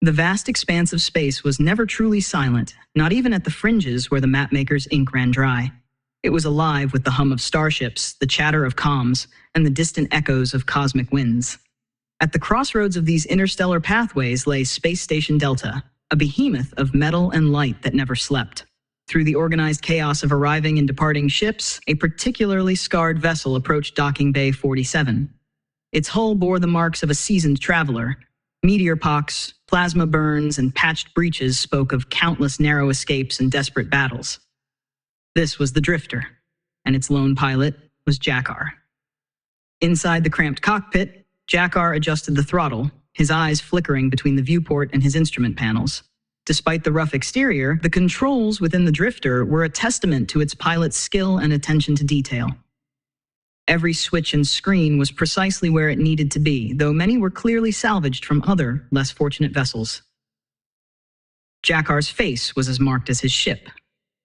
The vast expanse of space was never truly silent, not even at the fringes where the mapmaker's ink ran dry. It was alive with the hum of starships, the chatter of comms, and the distant echoes of cosmic winds. At the crossroads of these interstellar pathways lay Space Station Delta, a behemoth of metal and light that never slept. Through the organized chaos of arriving and departing ships, a particularly scarred vessel approached Docking Bay 47. Its hull bore the marks of a seasoned traveler. Meteor pox, plasma burns, and patched breaches spoke of countless narrow escapes and desperate battles. This was the Drifter, and its lone pilot was Jakkar. Inside the cramped cockpit, Jakkar adjusted the throttle, his eyes flickering between the viewport and his instrument panels. Despite the rough exterior, the controls within the Drifter were a testament to its pilot's skill and attention to detail. Every switch and screen was precisely where it needed to be, though many were clearly salvaged from other, less fortunate vessels. Jakkar's face was as marked as his ship,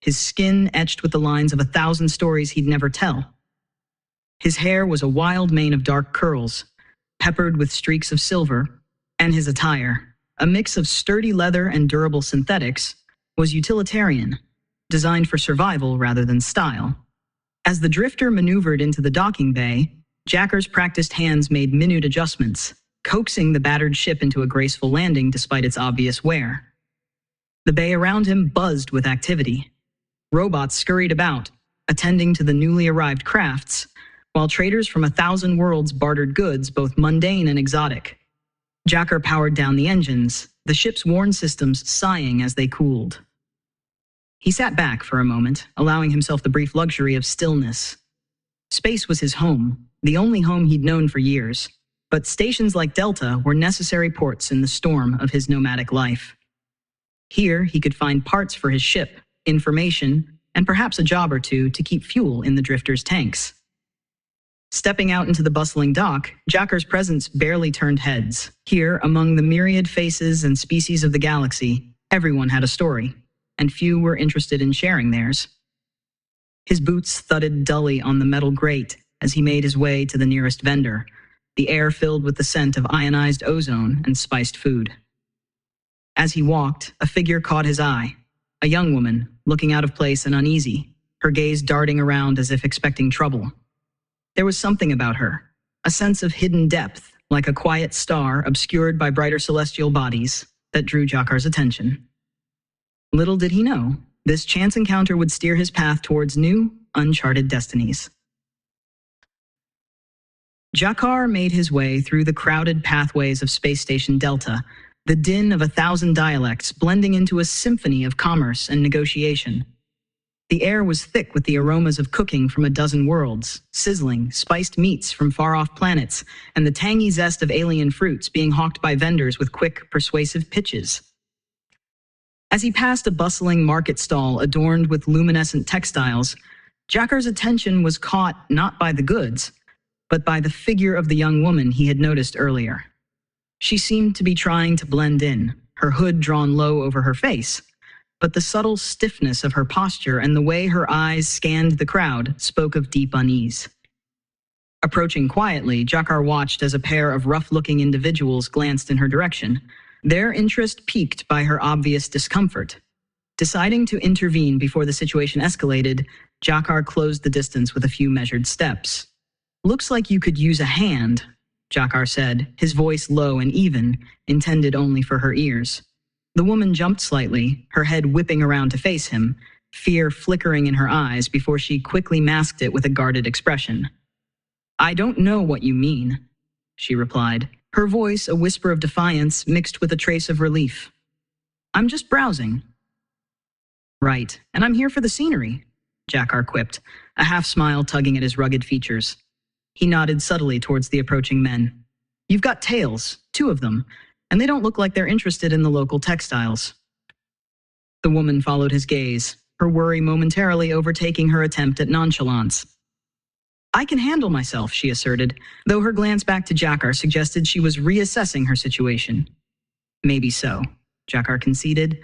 his skin etched with the lines of 1,000 stories he'd never tell. His hair was a wild mane of dark curls, peppered with streaks of silver, and his attire, a mix of sturdy leather and durable synthetics, was utilitarian, designed for survival rather than style. As the Drifter maneuvered into the docking bay, Jakkar's practiced hands made minute adjustments, coaxing the battered ship into a graceful landing despite its obvious wear. The bay around him buzzed with activity. Robots scurried about, attending to the newly arrived crafts, while traders from 1,000 worlds bartered goods, both mundane and exotic. Jakkar powered down the engines, the ship's warn systems sighing as they cooled. He sat back for a moment, allowing himself the brief luxury of stillness. Space was his home, the only home he'd known for years, but stations like Delta were necessary ports in the storm of his nomadic life. Here, he could find parts for his ship, information, and perhaps a job or two to keep fuel in the Drifter's tanks. Stepping out into the bustling dock, Jakkar's presence barely turned heads. Here, among the myriad faces and species of the galaxy, everyone had a story, and few were interested in sharing theirs. His boots thudded dully on the metal grate as he made his way to the nearest vendor, the air filled with the scent of ionized ozone and spiced food. As he walked, a figure caught his eye, a young woman, looking out of place and uneasy, her gaze darting around as if expecting trouble. There was something about her, a sense of hidden depth, like a quiet star obscured by brighter celestial bodies, that drew Jakkar's attention. Little did he know, this chance encounter would steer his path towards new, uncharted destinies. Jakkar made his way through the crowded pathways of Space Station Delta, the din of 1,000 dialects blending into a symphony of commerce and negotiation. The air was thick with the aromas of cooking from 12 worlds, sizzling, spiced meats from far-off planets, and the tangy zest of alien fruits being hawked by vendors with quick, persuasive pitches. As he passed a bustling market stall adorned with luminescent textiles, Jakkar's attention was caught not by the goods, but by the figure of the young woman he had noticed earlier. She seemed to be trying to blend in, her hood drawn low over her face, but the subtle stiffness of her posture and the way her eyes scanned the crowd spoke of deep unease. Approaching quietly, Jakkar watched as a pair of rough-looking individuals glanced in her direction, their interest piqued by her obvious discomfort. Deciding to intervene before the situation escalated, Jakkar closed the distance with a few measured steps. "Looks like you could use a hand," Jakkar said, his voice low and even, intended only for her ears. The woman jumped slightly, her head whipping around to face him, fear flickering in her eyes before she quickly masked it with a guarded expression. "I don't know what you mean," she replied, her voice a whisper of defiance mixed with a trace of relief. "I'm just browsing." "Right, and I'm here for the scenery," Jakkar quipped, a half-smile tugging at his rugged features. He nodded subtly towards the approaching men. "You've got tails, 2 of them, and they don't look like they're interested in the local textiles." The woman followed his gaze, her worry momentarily overtaking her attempt at nonchalance. "I can handle myself," she asserted, though her glance back to Jakkar suggested she was reassessing her situation. "Maybe so," Jakkar conceded,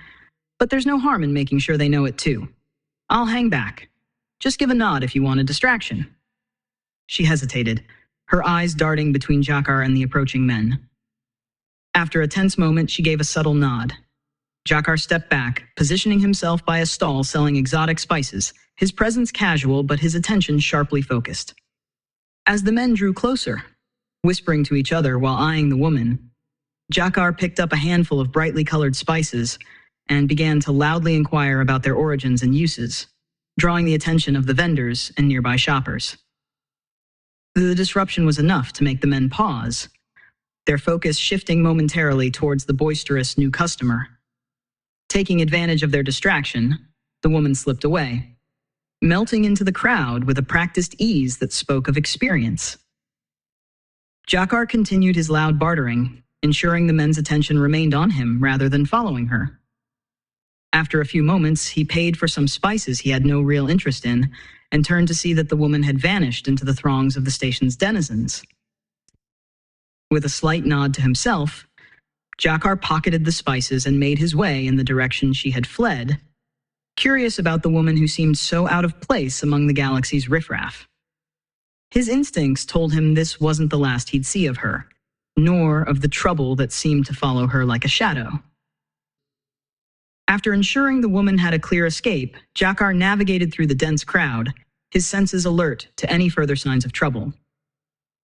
"but there's no harm in making sure they know it too. I'll hang back. Just give a nod if you want a distraction." She hesitated, her eyes darting between Jakkar and the approaching men. After a tense moment, she gave a subtle nod. Jakkar stepped back, positioning himself by a stall selling exotic spices, his presence casual but his attention sharply focused. As the men drew closer, whispering to each other while eyeing the woman, Jakkar picked up a handful of brightly colored spices and began to loudly inquire about their origins and uses, drawing the attention of the vendors and nearby shoppers. The disruption was enough to make the men pause, their focus shifting momentarily towards the boisterous new customer. Taking advantage of their distraction, the woman slipped away, melting into the crowd with a practiced ease that spoke of experience. Jakkar continued his loud bartering, ensuring the men's attention remained on him rather than following her. After a few moments, he paid for some spices he had no real interest in and turned to see that the woman had vanished into the throngs of the station's denizens. With a slight nod to himself, Jakkar pocketed the spices and made his way in the direction she had fled, curious about the woman who seemed so out of place among the galaxy's riffraff. His instincts told him this wasn't the last he'd see of her, nor of the trouble that seemed to follow her like a shadow. After ensuring the woman had a clear escape, Jakkar navigated through the dense crowd, his senses alert to any further signs of trouble.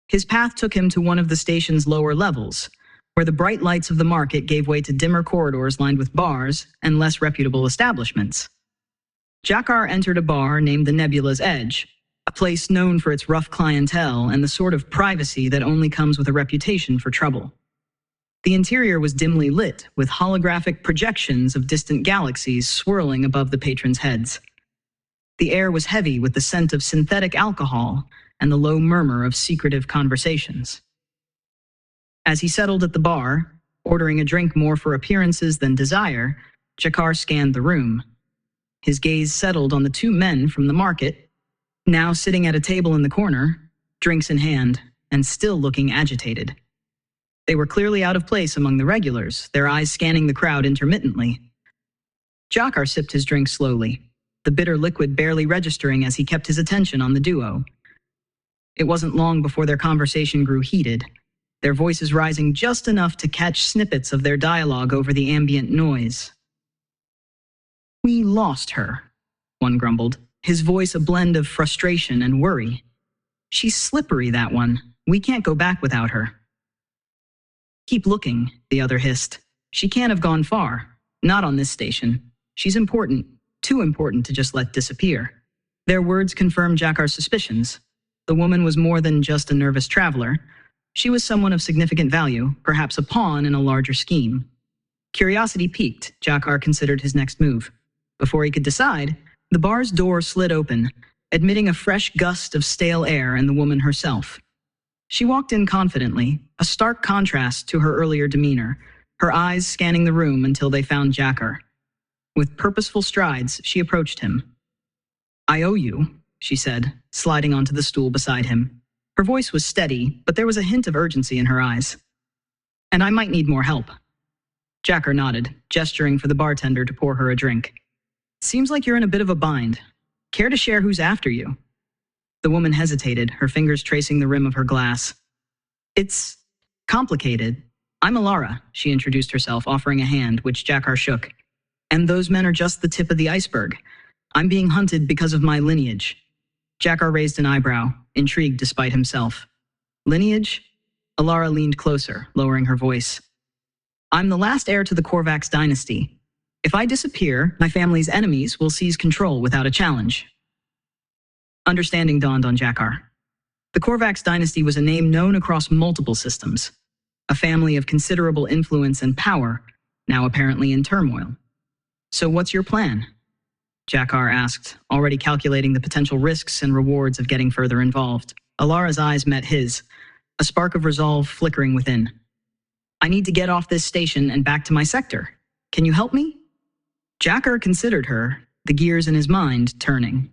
His path took him to one of the station's lower levels, where the bright lights of the market gave way to dimmer corridors lined with bars and less reputable establishments. Jakkar entered a bar named the Nebula's Edge, a place known for its rough clientele and the sort of privacy that only comes with a reputation for trouble. The interior was dimly lit, with holographic projections of distant galaxies swirling above the patrons' heads. The air was heavy with the scent of synthetic alcohol and the low murmur of secretive conversations. As he settled at the bar, ordering a drink more for appearances than desire, Jakkar scanned the room. His gaze settled on the two men from the market, now sitting at a table in the corner, drinks in hand, and still looking agitated. They were clearly out of place among the regulars, their eyes scanning the crowd intermittently. Jakkar sipped his drink slowly, the bitter liquid barely registering as he kept his attention on the duo. It wasn't long before their conversation grew heated, their voices rising just enough to catch snippets of their dialogue over the ambient noise. "We lost her," one grumbled, his voice a blend of frustration and worry. "She's slippery, that one. We can't go back without her." "Keep looking," the other hissed. "She can't have gone far. Not on this station. She's important, too important to just let disappear." Their words confirmed Jakkar's suspicions. The woman was more than just a nervous traveler. She was someone of significant value, perhaps a pawn in a larger scheme. Curiosity piqued, Jakkar considered his next move. Before he could decide, the bar's door slid open, admitting a fresh gust of stale air and the woman herself. She walked in confidently, a stark contrast to her earlier demeanor, her eyes scanning the room until they found Jakkar. With purposeful strides, she approached him. "I owe you," she said, sliding onto the stool beside him. Her voice was steady, but there was a hint of urgency in her eyes. "And I might need more help." Jakkar nodded, gesturing for the bartender to pour her a drink. "Seems like you're in a bit of a bind. Care to share who's after you?" The woman hesitated, her fingers tracing the rim of her glass. "It's complicated. I'm Elara," she introduced herself, offering a hand, which Jakkar shook. "And those men are just the tip of the iceberg. I'm being hunted because of my lineage." Jakkar raised an eyebrow, intrigued despite himself. "Lineage?" Elara leaned closer, lowering her voice. "I'm the last heir to the Korvax dynasty. If I disappear, my family's enemies will seize control without a challenge." Understanding dawned on Jakkar. The Korvax dynasty was a name known across multiple systems, a family of considerable influence and power, now apparently in turmoil. "So what's your plan?" Jakkar asked, already calculating the potential risks and rewards of getting further involved. Elara's eyes met his, a spark of resolve flickering within. "I need to get off this station and back to my sector. Can you help me?" Jakkar considered her, the gears in his mind turning.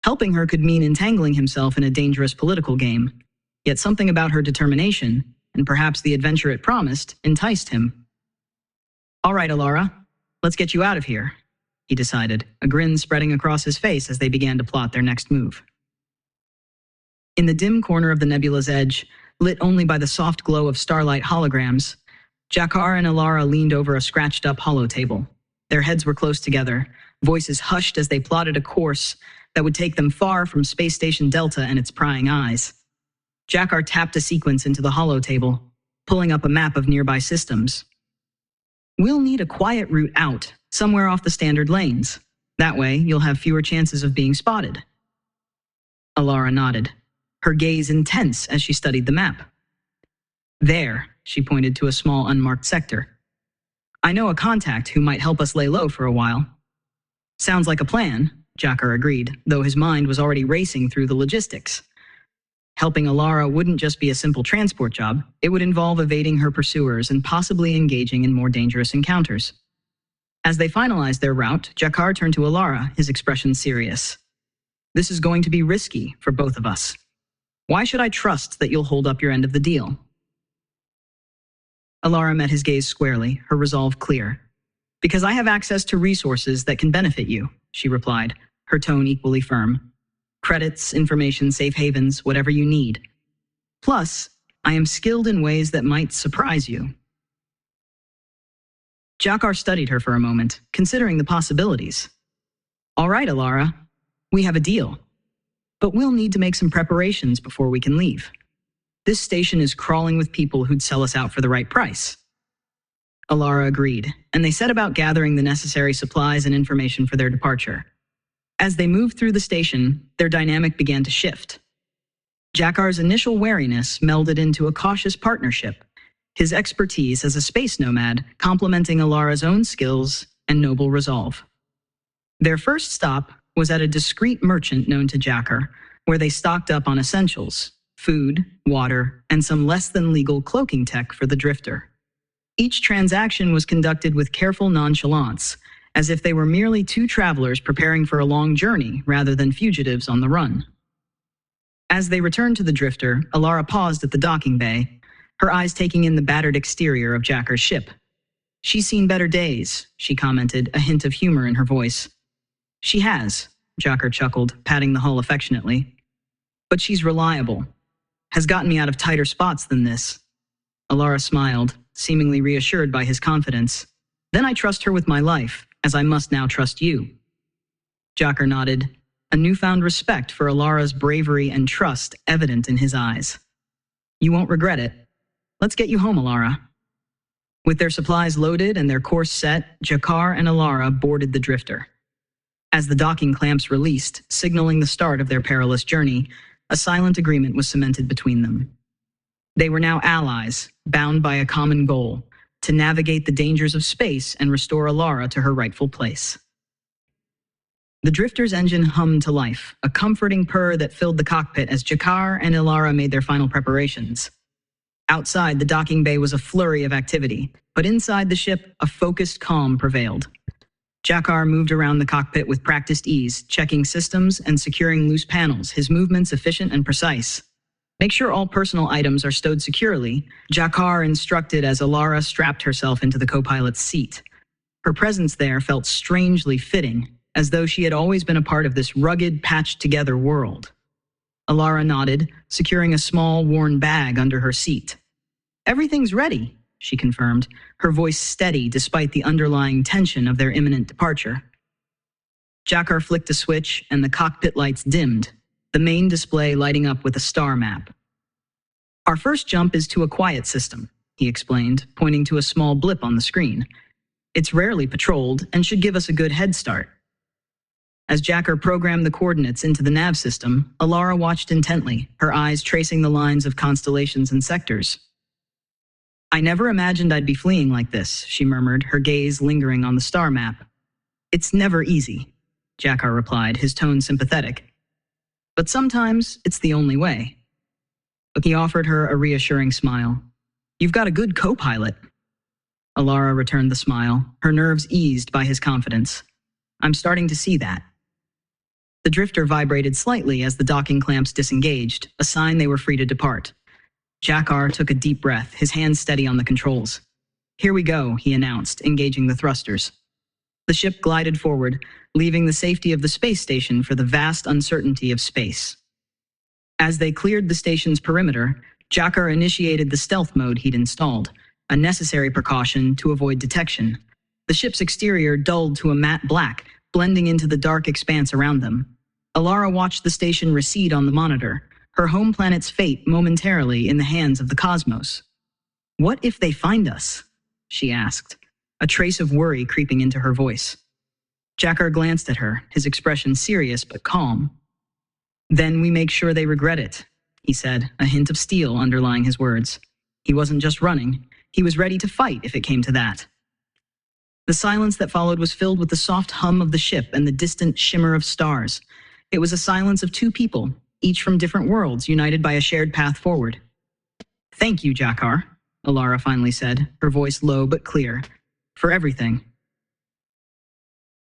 Helping her could mean entangling himself in a dangerous political game, yet something about her determination, and perhaps the adventure it promised, enticed him. "All right, Elara, let's get you out of here," he decided, a grin spreading across his face as they began to plot their next move. In the dim corner of the nebula's edge, lit only by the soft glow of starlight holograms, Jakkar and Elara leaned over a scratched-up holotable. Their heads were close together, voices hushed as they plotted a course that would take them far from Space Station Delta and its prying eyes. Jakkar tapped a sequence into the holotable, pulling up a map of nearby systems. "We'll need a quiet route out, somewhere off the standard lanes. That way, you'll have fewer chances of being spotted." Elara nodded, her gaze intense as she studied the map. "There," she pointed to a small unmarked sector. "I know a contact who might help us lay low for a while." "Sounds like a plan," Jakkar agreed, though his mind was already racing through the logistics. Helping Elara wouldn't just be a simple transport job, it would involve evading her pursuers and possibly engaging in more dangerous encounters. As they finalized their route, Jakkar turned to Elara, his expression serious. "This is going to be risky for both of us. Why should I trust that you'll hold up your end of the deal?" Elara met his gaze squarely, her resolve clear. "Because I have access to resources that can benefit you," she replied, her tone equally firm. "Credits, information, safe havens, whatever you need. Plus, I am skilled in ways that might surprise you." Jakkar studied her for a moment, considering the possibilities. "All right, Elara, we have a deal. But we'll need to make some preparations before we can leave. This station is crawling with people who'd sell us out for the right price." Elara agreed, and they set about gathering the necessary supplies and information for their departure. As they moved through the station, their dynamic began to shift. Jakkar's initial wariness melded into a cautious partnership, his expertise as a space nomad complementing Elara's own skills and noble resolve. Their first stop was at a discreet merchant known to Jakkar, where they stocked up on essentials, food, water, and some less-than-legal cloaking tech for the drifter. Each transaction was conducted with careful nonchalance, as if they were merely two travelers preparing for a long journey rather than fugitives on the run. As they returned to the drifter, Elara paused at the docking bay, her eyes taking in the battered exterior of Jakkar's ship. "She's seen better days," she commented, a hint of humor in her voice. "She has," Jakkar chuckled, patting the hull affectionately. "But she's reliable. Has gotten me out of tighter spots than this." Elara smiled, seemingly reassured by his confidence. "Then I trust her with my life, as I must now trust you." Jakkar nodded, a newfound respect for Elara's bravery and trust evident in his eyes. "You won't regret it. Let's get you home, Elara." With their supplies loaded and their course set, Jakkar and Elara boarded the drifter. As the docking clamps released, signaling the start of their perilous journey, a silent agreement was cemented between them. They were now allies, bound by a common goal: to navigate the dangers of space and restore Elara to her rightful place. The drifter's engine hummed to life, a comforting purr that filled the cockpit as Jakkar and Elara made their final preparations. Outside, the docking bay was a flurry of activity, but inside the ship, a focused calm prevailed. Jakkar moved around the cockpit with practiced ease, checking systems and securing loose panels, his movements efficient and precise. "Make sure all personal items are stowed securely," Jakkar instructed as Elara strapped herself into the co-pilot's seat. Her presence there felt strangely fitting, as though she had always been a part of this rugged, patched-together world. Elara nodded, securing a small, worn bag under her seat. "Everything's ready," she confirmed, her voice steady despite the underlying tension of their imminent departure. Jakkar flicked a switch and the cockpit lights dimmed, the main display lighting up with a star map. "Our first jump is to a quiet system," he explained, pointing to a small blip on the screen. "It's rarely patrolled and should give us a good head start." As Jakkar programmed the coordinates into the nav system, Elara watched intently, her eyes tracing the lines of constellations and sectors. "I never imagined I'd be fleeing like this," she murmured, her gaze lingering on the star map. "It's never easy," Jakkar replied, his tone sympathetic. "But sometimes it's the only way." But he offered her a reassuring smile. "You've got a good co-pilot." Elara returned the smile, her nerves eased by his confidence. "I'm starting to see that." The drifter vibrated slightly as the docking clamps disengaged, a sign they were free to depart. Jakkar took a deep breath, his hands steady on the controls. "Here we go," he announced, engaging the thrusters. The ship glided forward, leaving the safety of the space station for the vast uncertainty of space. As they cleared the station's perimeter, Jakkar initiated the stealth mode he'd installed, a necessary precaution to avoid detection. The ship's exterior dulled to a matte black, blending into the dark expanse around them. Elara watched the station recede on the monitor, her home planet's fate momentarily in the hands of the cosmos. "What if they find us?" she asked, a trace of worry creeping into her voice. Jakkar glanced at her, his expression serious but calm. "Then we make sure they regret it," he said, a hint of steel underlying his words. He wasn't just running, he was ready to fight if it came to that. The silence that followed was filled with the soft hum of the ship and the distant shimmer of stars. It was a silence of two people, each from different worlds, united by a shared path forward. "Thank you, Jakkar," Elara finally said, her voice low but clear. "For everything."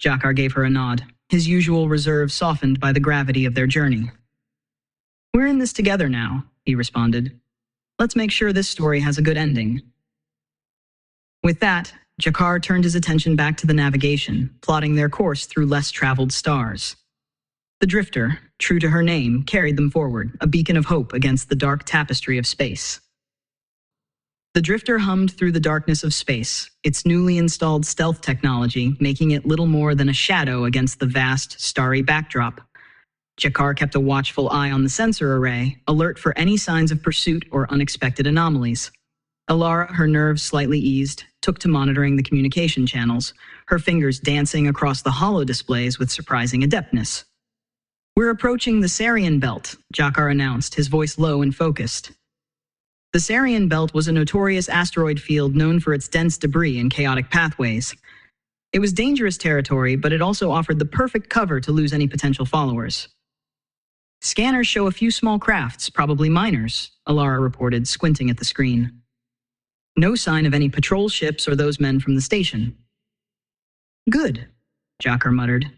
Jakkar gave her a nod, his usual reserve softened by the gravity of their journey. "We're in this together now," he responded. "Let's make sure this story has a good ending." With that, Jakkar turned his attention back to the navigation, plotting their course through less traveled stars. The drifter, true to her name, carried them forward, a beacon of hope against the dark tapestry of space. The drifter hummed through the darkness of space, its newly installed stealth technology making it little more than a shadow against the vast, starry backdrop. Jakkar kept a watchful eye on the sensor array, alert for any signs of pursuit or unexpected anomalies. Elara, her nerves slightly eased, took to monitoring the communication channels, her fingers dancing across the holo displays with surprising adeptness. "We're approaching the Sarian Belt," Jakkar announced, his voice low and focused. The Sarian Belt was a notorious asteroid field known for its dense debris and chaotic pathways. It was dangerous territory, but it also offered the perfect cover to lose any potential followers. "Scanners show a few small crafts, probably miners," Elara reported, squinting at the screen. "No sign of any patrol ships or those men from the station." "Good," Jakkar muttered.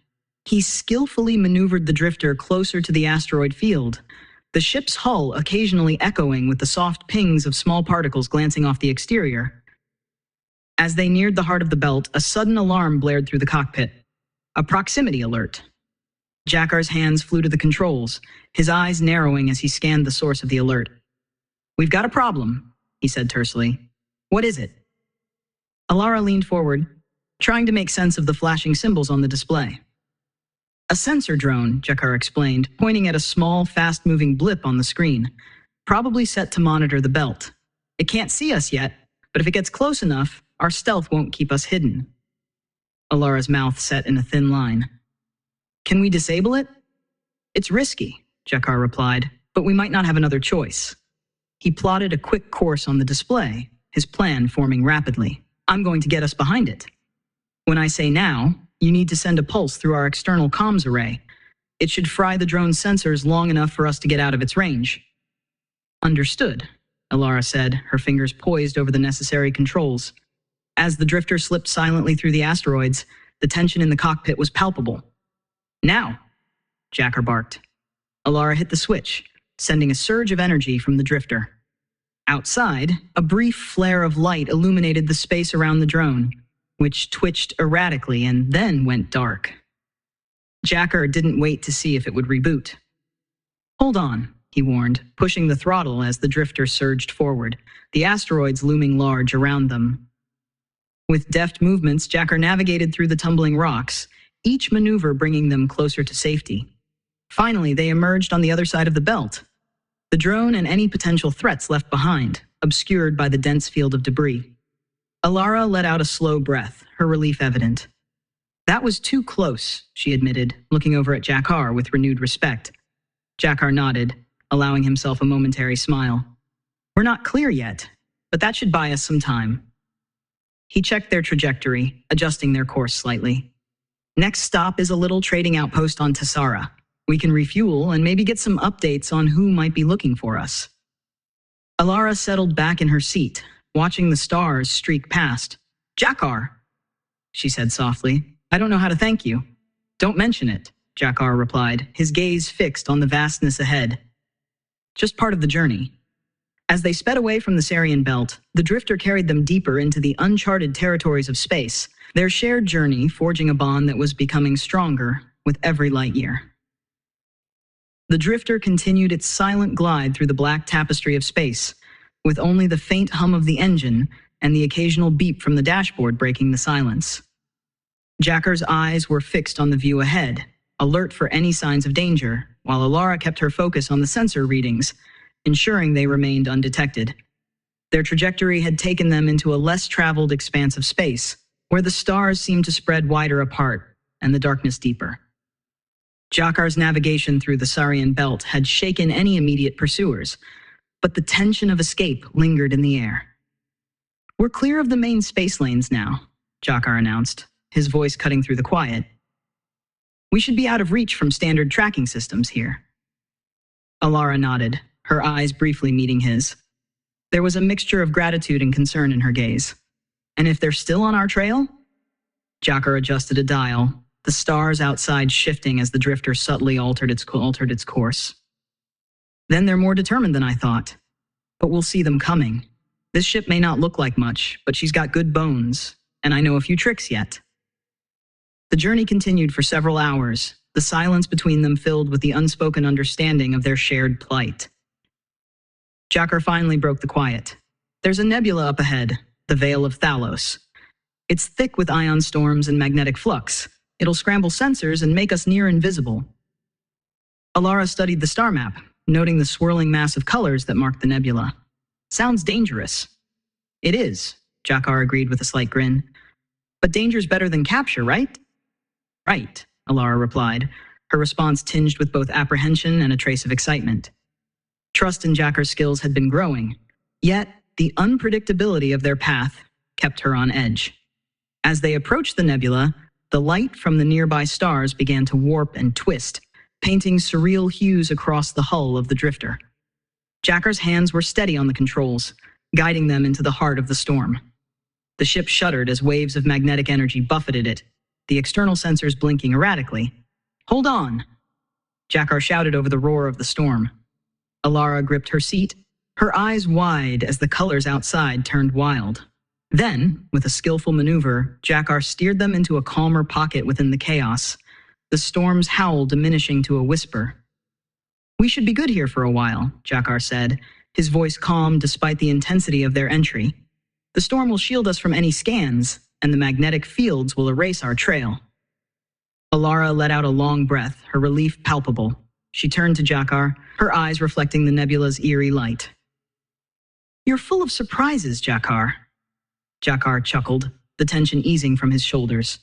He skillfully maneuvered the drifter closer to the asteroid field, the ship's hull occasionally echoing with the soft pings of small particles glancing off the exterior. As they neared the heart of the belt, a sudden alarm blared through the cockpit. A proximity alert. Jakkar's hands flew to the controls, his eyes narrowing as he scanned the source of the alert. "We've got a problem," he said tersely. "What is it?" Elara leaned forward, trying to make sense of the flashing symbols on the display. "A sensor drone," Jakkar explained, pointing at a small, fast-moving blip on the screen, "probably set to monitor the belt. It can't see us yet, but if it gets close enough, our stealth won't keep us hidden." Alara's mouth set in a thin line. "Can we disable it?" "It's risky," Jakkar replied, "but we might not have another choice." He plotted a quick course on the display, his plan forming rapidly. "I'm going to get us behind it. When I say now, you need to send a pulse through our external comms array. It should fry the drone's sensors long enough for us to get out of its range." "Understood," Elara said, her fingers poised over the necessary controls. As the drifter slipped silently through the asteroids, the tension in the cockpit was palpable. "Now!" Jakkar barked. Elara hit the switch, sending a surge of energy from the drifter. Outside, a brief flare of light illuminated the space around the drone, which twitched erratically and then went dark. Jakkar didn't wait to see if it would reboot. "Hold on," he warned, pushing the throttle as the drifter surged forward, the asteroids looming large around them. With deft movements, Jakkar navigated through the tumbling rocks, each maneuver bringing them closer to safety. Finally, they emerged on the other side of the belt, the drone and any potential threats left behind, obscured by the dense field of debris. Elara let out a slow breath, her relief evident. "That was too close," she admitted, looking over at Jakkar with renewed respect. Jakkar nodded, allowing himself a momentary smile. "We're not clear yet, but that should buy us some time." He checked their trajectory, adjusting their course slightly. "Next stop is a little trading outpost on Tessara. We can refuel and maybe get some updates on who might be looking for us." Elara settled back in her seat, watching the stars streak past. "Jakkar," she said softly, "I don't know how to thank you." "Don't mention it," Jakkar replied, his gaze fixed on the vastness ahead. "Just part of the journey." As they sped away from the Sarian Belt, the drifter carried them deeper into the uncharted territories of space, their shared journey forging a bond that was becoming stronger with every light year. The drifter continued its silent glide through the black tapestry of space, with only the faint hum of the engine, and the occasional beep from the dashboard breaking the silence. Jakkar's eyes were fixed on the view ahead, alert for any signs of danger, while Elara kept her focus on the sensor readings, ensuring they remained undetected. Their trajectory had taken them into a less traveled expanse of space, where the stars seemed to spread wider apart and the darkness deeper. Jakkar's navigation through the Saurian belt had shaken any immediate pursuers, but the tension of escape lingered in the air. "We're clear of the main space lanes now," Jakkar announced, his voice cutting through the quiet. "We should be out of reach from standard tracking systems here." Elara nodded, her eyes briefly meeting his. There was a mixture of gratitude and concern in her gaze. "And if they're still on our trail?" Jakkar adjusted a dial, the stars outside shifting as the drifter subtly altered its course. "Then they're more determined than I thought. But we'll see them coming. This ship may not look like much, but she's got good bones, and I know a few tricks yet." The journey continued for several hours, the silence between them filled with the unspoken understanding of their shared plight. Jakkar finally broke the quiet. "There's a nebula up ahead, the Veil of Thalos. It's thick with ion storms and magnetic flux. It'll scramble sensors and make us near invisible." Elara studied the star map, noting the swirling mass of colors that marked the nebula. "Sounds dangerous." "It is," Jakkar agreed with a slight grin. "But danger's better than capture, right?" "Right," Elara replied, her response tinged with both apprehension and a trace of excitement. Trust in Jakkar's skills had been growing, yet the unpredictability of their path kept her on edge. As they approached the nebula, the light from the nearby stars began to warp and twist, painting surreal hues across the hull of the drifter. Jakkar's hands were steady on the controls, guiding them into the heart of the storm. The ship shuddered as waves of magnetic energy buffeted it, the external sensors blinking erratically. "Hold on!" Jakkar shouted over the roar of the storm. Elara gripped her seat, her eyes wide as the colors outside turned wild. Then, with a skillful maneuver, Jakkar steered them into a calmer pocket within the chaos, the storm's howl diminishing to a whisper. "We should be good here for a while," Jakkar said, his voice calm despite the intensity of their entry. "The storm will shield us from any scans, and the magnetic fields will erase our trail." Elara let out a long breath, her relief palpable. She turned to Jakkar, her eyes reflecting the nebula's eerie light. "You're full of surprises, Jakkar." Jakkar chuckled, the tension easing from his shoulders.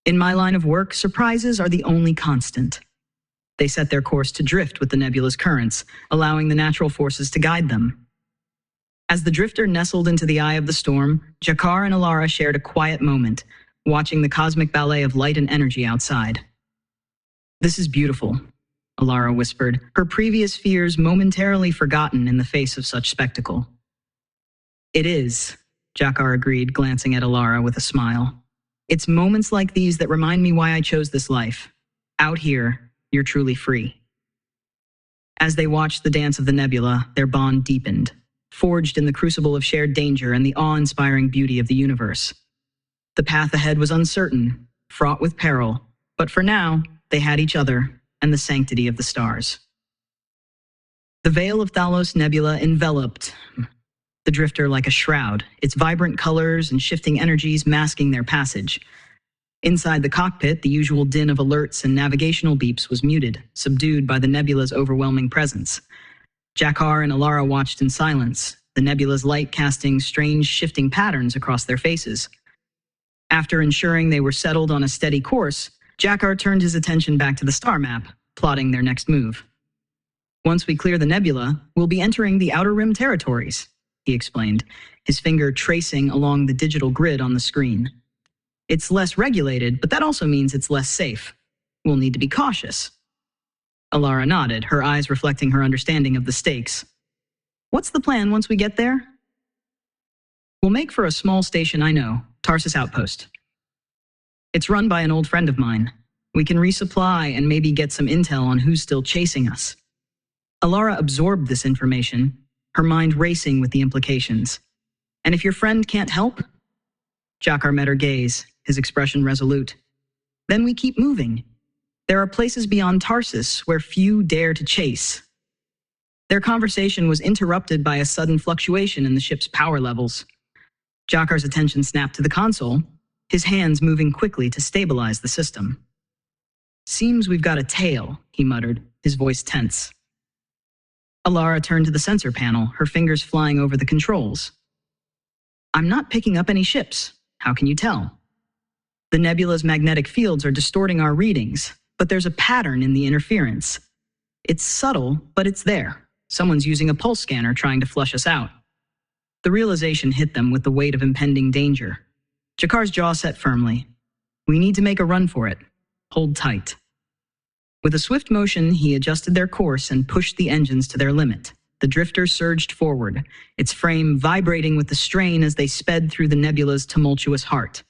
"In my line of work, surprises are the only constant." They set their course to drift with the nebula's currents, allowing the natural forces to guide them. As the drifter nestled into the eye of the storm, Jakkar and Elara shared a quiet moment, watching the cosmic ballet of light and energy outside. "This is beautiful," Elara whispered, her previous fears momentarily forgotten in the face of such spectacle. "It is," Jakkar agreed, glancing at Elara with a smile. "It's moments like these that remind me why I chose this life. Out here, you're truly free." As they watched the dance of the nebula, their bond deepened, forged in the crucible of shared danger and the awe-inspiring beauty of the universe. The path ahead was uncertain, fraught with peril, but for now, they had each other and the sanctity of the stars. The Veil of Thalos Nebula enveloped the drifter like a shroud, its vibrant colors and shifting energies masking their passage. Inside the cockpit, the usual din of alerts and navigational beeps was muted, subdued by the nebula's overwhelming presence. Jakkar and Elara watched in silence, the nebula's light casting strange shifting patterns across their faces. After ensuring they were settled on a steady course, Jakkar turned his attention back to the star map, plotting their next move. "Once we clear the nebula, we'll be entering the Outer Rim territories," he explained, his finger tracing along the digital grid on the screen. "It's less regulated, but that also means it's less safe. We'll need to be cautious." Elara nodded, her eyes reflecting her understanding of the stakes. "What's the plan once we get there?" "We'll make for a small station I know, Tarsus Outpost. It's run by an old friend of mine. We can resupply and maybe get some intel on who's still chasing us." Elara absorbed this information, her mind racing with the implications. "And if your friend can't help?" Jakkar met her gaze, his expression resolute. "Then we keep moving. There are places beyond Tarsus where few dare to chase." Their conversation was interrupted by a sudden fluctuation in the ship's power levels. Jakkar's attention snapped to the console, his hands moving quickly to stabilize the system. "Seems we've got a tail," he muttered, his voice tense. Elara turned to the sensor panel, her fingers flying over the controls. "I'm not picking up any ships. How can you tell?" "The nebula's magnetic fields are distorting our readings, but there's a pattern in the interference. It's subtle, but it's there. Someone's using a pulse scanner trying to flush us out." The realization hit them with the weight of impending danger. Jakkar's jaw set firmly. "We need to make a run for it. Hold tight." With a swift motion, he adjusted their course and pushed the engines to their limit. The drifter surged forward, its frame vibrating with the strain as they sped through the nebula's tumultuous heart.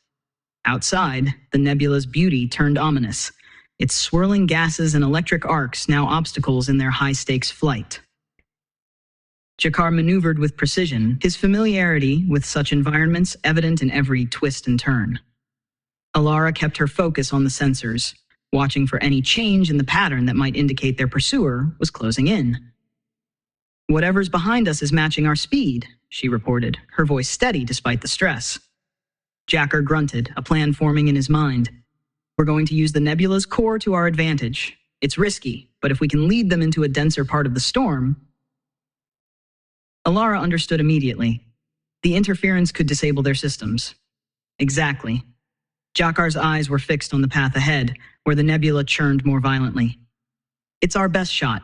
Outside, the nebula's beauty turned ominous, its swirling gases and electric arcs now obstacles in their high-stakes flight. Jakkar maneuvered with precision, his familiarity with such environments evident in every twist and turn. Elara kept her focus on the sensors, watching for any change in the pattern that might indicate their pursuer was closing in. "Whatever's behind us is matching our speed," she reported, her voice steady despite the stress. Jakkar grunted, a plan forming in his mind. "We're going to use the nebula's core to our advantage. It's risky, but if we can lead them into a denser part of the storm..." Elara understood immediately. The interference could disable their systems. Exactly. Jakkar's eyes were fixed on the path ahead, where the nebula churned more violently. "It's our best shot."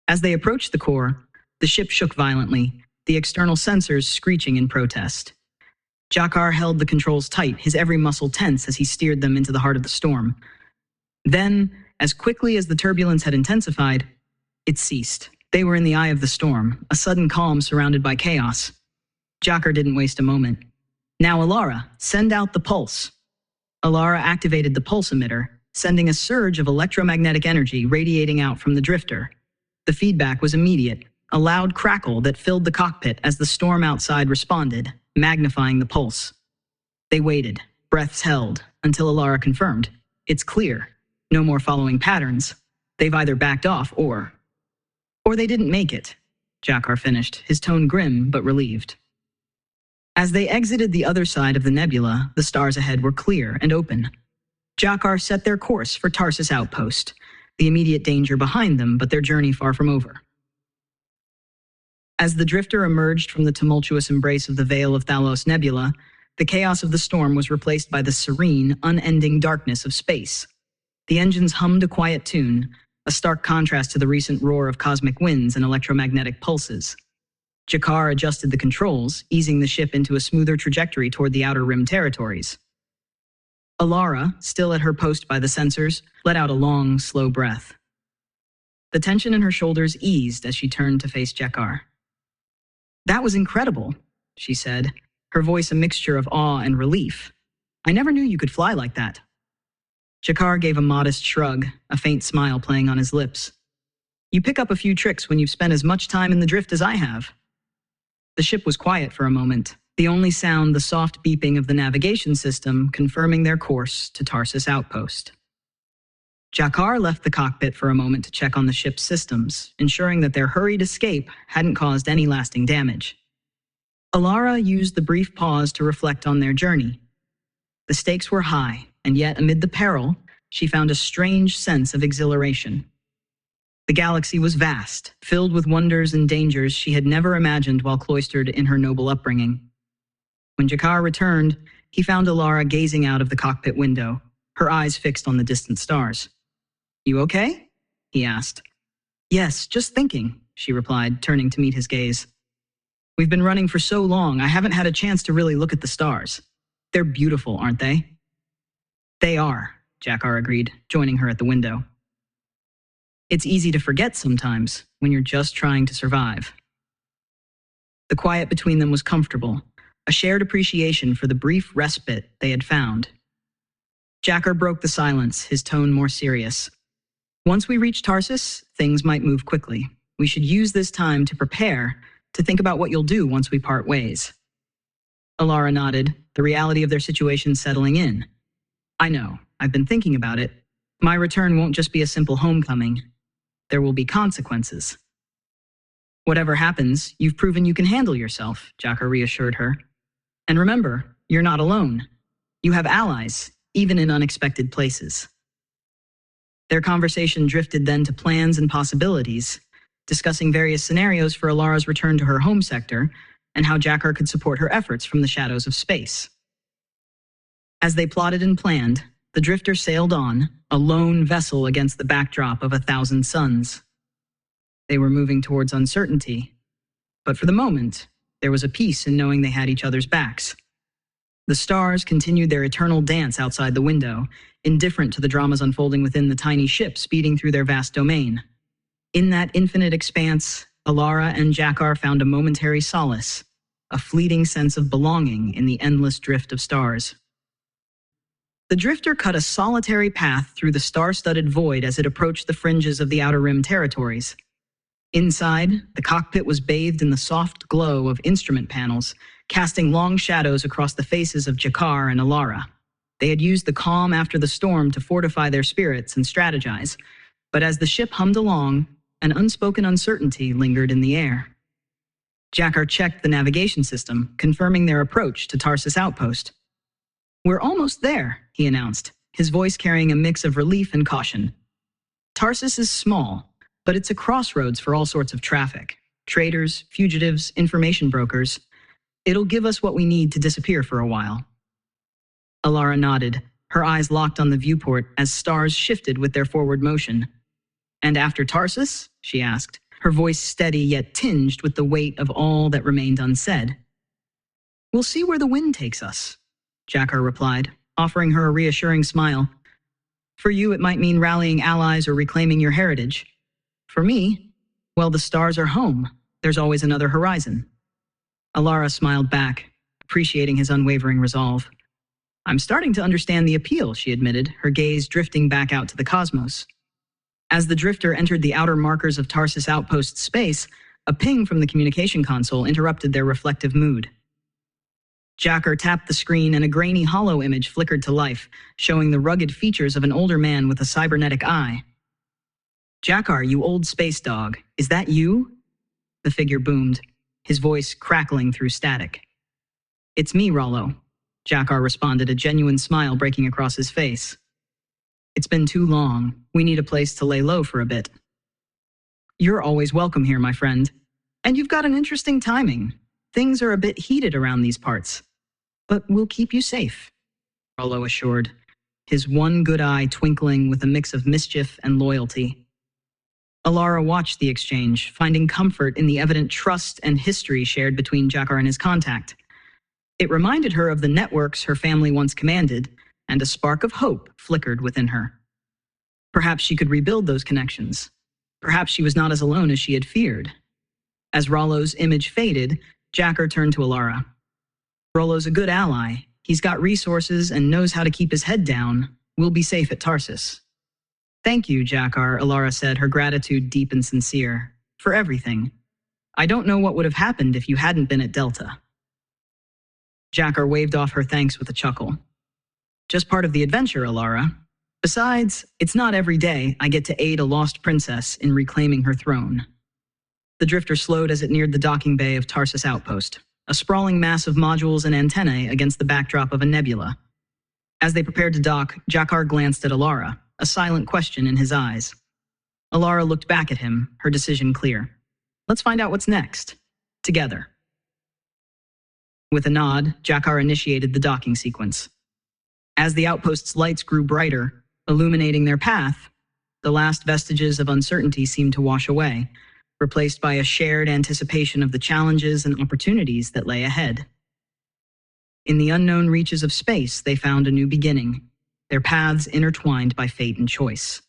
As they approached the core, the ship shook violently, the external sensors screeching in protest. Jakkar held the controls tight, his every muscle tense as he steered them into the heart of the storm. Then, as quickly as the turbulence had intensified, it ceased. They were in the eye of the storm, a sudden calm surrounded by chaos. Jakkar didn't waste a moment. "Now, Elara, send out the pulse." Elara activated the pulse emitter, sending a surge of electromagnetic energy radiating out from the drifter. The feedback was immediate, a loud crackle that filled the cockpit as the storm outside responded, magnifying the pulse. They waited, breaths held, until Elara confirmed. "It's clear. No more following patterns. They've either backed off or they didn't make it," Jakkar finished, his tone grim but relieved. As they exited the other side of the nebula, the stars ahead were clear and open. Jakkar set their course for Tarsus Outpost, the immediate danger behind them, but their journey far from over. As the drifter emerged from the tumultuous embrace of the Veil of Thalos Nebula, the chaos of the storm was replaced by the serene, unending darkness of space. The engines hummed a quiet tune, a stark contrast to the recent roar of cosmic winds and electromagnetic pulses. Jakkar adjusted the controls, easing the ship into a smoother trajectory toward the outer rim territories. Elara, still at her post by the sensors, let out a long, slow breath. The tension in her shoulders eased as she turned to face Jakkar. "That was incredible," she said, her voice a mixture of awe and relief. "I never knew you could fly like that." Jakkar gave a modest shrug, a faint smile playing on his lips. "You pick up a few tricks when you've spent as much time in the drift as I have." The ship was quiet for a moment, the only sound the soft beeping of the navigation system confirming their course to Tarsus Outpost. Jakkar left the cockpit for a moment to check on the ship's systems, ensuring that their hurried escape hadn't caused any lasting damage. Elara used the brief pause to reflect on their journey. The stakes were high, and yet amid the peril, she found a strange sense of exhilaration. The galaxy was vast, filled with wonders and dangers she had never imagined while cloistered in her noble upbringing. When Jakkar returned, he found Elara gazing out of the cockpit window, her eyes fixed on the distant stars. "You okay?" he asked. "Yes, just thinking," she replied, turning to meet his gaze. "We've been running for so long, I haven't had a chance to really look at the stars. They're beautiful, aren't they?" "They are," Jakkar agreed, joining her at the window. "It's easy to forget sometimes, when you're just trying to survive." The quiet between them was comfortable, a shared appreciation for the brief respite they had found. Jakkar broke the silence, his tone more serious. "Once we reach Tarsus, things might move quickly. We should use this time to prepare, to think about what you'll do once we part ways." Elara nodded, the reality of their situation settling in. "I know, I've been thinking about it. My return won't just be a simple homecoming. There will be consequences." "Whatever happens, you've proven you can handle yourself," Jakkar reassured her. And remember, you're not alone. You have allies, even in unexpected places. Their conversation drifted then to plans and possibilities, discussing various scenarios for Elara's return to her home sector and how Jakkar could support her efforts from the shadows of space. As they plotted and planned, the drifter sailed on, a lone vessel against the backdrop of 1,000 suns. They were moving towards uncertainty, but for the moment, there was a peace in knowing they had each other's backs. The stars continued their eternal dance outside the window, indifferent to the dramas unfolding within the tiny ship speeding through their vast domain. In that infinite expanse, Elara and Jakkar found a momentary solace, a fleeting sense of belonging in the endless drift of stars. The drifter cut a solitary path through the star-studded void as it approached the fringes of the Outer Rim territories. Inside, the cockpit was bathed in the soft glow of instrument panels, casting long shadows across the faces of Jakkar and Elara. They had used the calm after the storm to fortify their spirits and strategize, but as the ship hummed along, an unspoken uncertainty lingered in the air. Jakkar checked the navigation system, confirming their approach to Tarsus Outpost. "We're almost there," he announced, his voice carrying a mix of relief and caution. Tarsus is small, but it's a crossroads for all sorts of traffic. Traders, fugitives, information brokers. It'll give us what we need to disappear for a while. Elara nodded, her eyes locked on the viewport as stars shifted with their forward motion. "And after Tarsus?" she asked, her voice steady yet tinged with the weight of all that remained unsaid. "We'll see where the wind takes us," Jakkar replied, offering her a reassuring smile. "For you, it might mean rallying allies or reclaiming your heritage. For me, well, the stars are home. There's always another horizon." Elara smiled back, appreciating his unwavering resolve. "I'm starting to understand the appeal," she admitted, her gaze drifting back out to the cosmos. As the drifter entered the outer markers of Tarsus Outpost space, a ping from the communication console interrupted their reflective mood. Jakkar tapped the screen and a grainy hollow image flickered to life, showing the rugged features of an older man with a cybernetic eye. "Jakkar, you old space dog, is that you?" The figure boomed, his voice crackling through static. "It's me, Rollo," Jakkar responded, a genuine smile breaking across his face. "It's been too long. We need a place to lay low for a bit." "You're always welcome here, my friend. And you've got an interesting timing. Things are a bit heated around these parts. But we'll keep you safe," Rollo assured, his one good eye twinkling with a mix of mischief and loyalty. Elara watched the exchange, finding comfort in the evident trust and history shared between Jakkar and his contact. It reminded her of the networks her family once commanded, and a spark of hope flickered within her. Perhaps she could rebuild those connections. Perhaps she was not as alone as she had feared. As Rollo's image faded, Jakkar turned to Elara. "Rollo's a good ally. He's got resources and knows how to keep his head down. We'll be safe at Tarsus." "Thank you, Jakkar," Elara said, her gratitude deep and sincere. "For everything. I don't know what would have happened if you hadn't been at Delta." Jakkar waved off her thanks with a chuckle. "Just part of the adventure, Elara. Besides, it's not every day I get to aid a lost princess in reclaiming her throne." The drifter slowed as it neared the docking bay of Tarsus Outpost, a sprawling mass of modules and antennae against the backdrop of a nebula. As they prepared to dock, Jakkar glanced at Elara, a silent question in his eyes. Elara looked back at him, her decision clear. "Let's find out what's next. Together." With a nod, Jakkar initiated the docking sequence. As the outpost's lights grew brighter, illuminating their path, the last vestiges of uncertainty seemed to wash away, replaced by a shared anticipation of the challenges and opportunities that lay ahead. In the unknown reaches of space, they found a new beginning, their paths intertwined by fate and choice.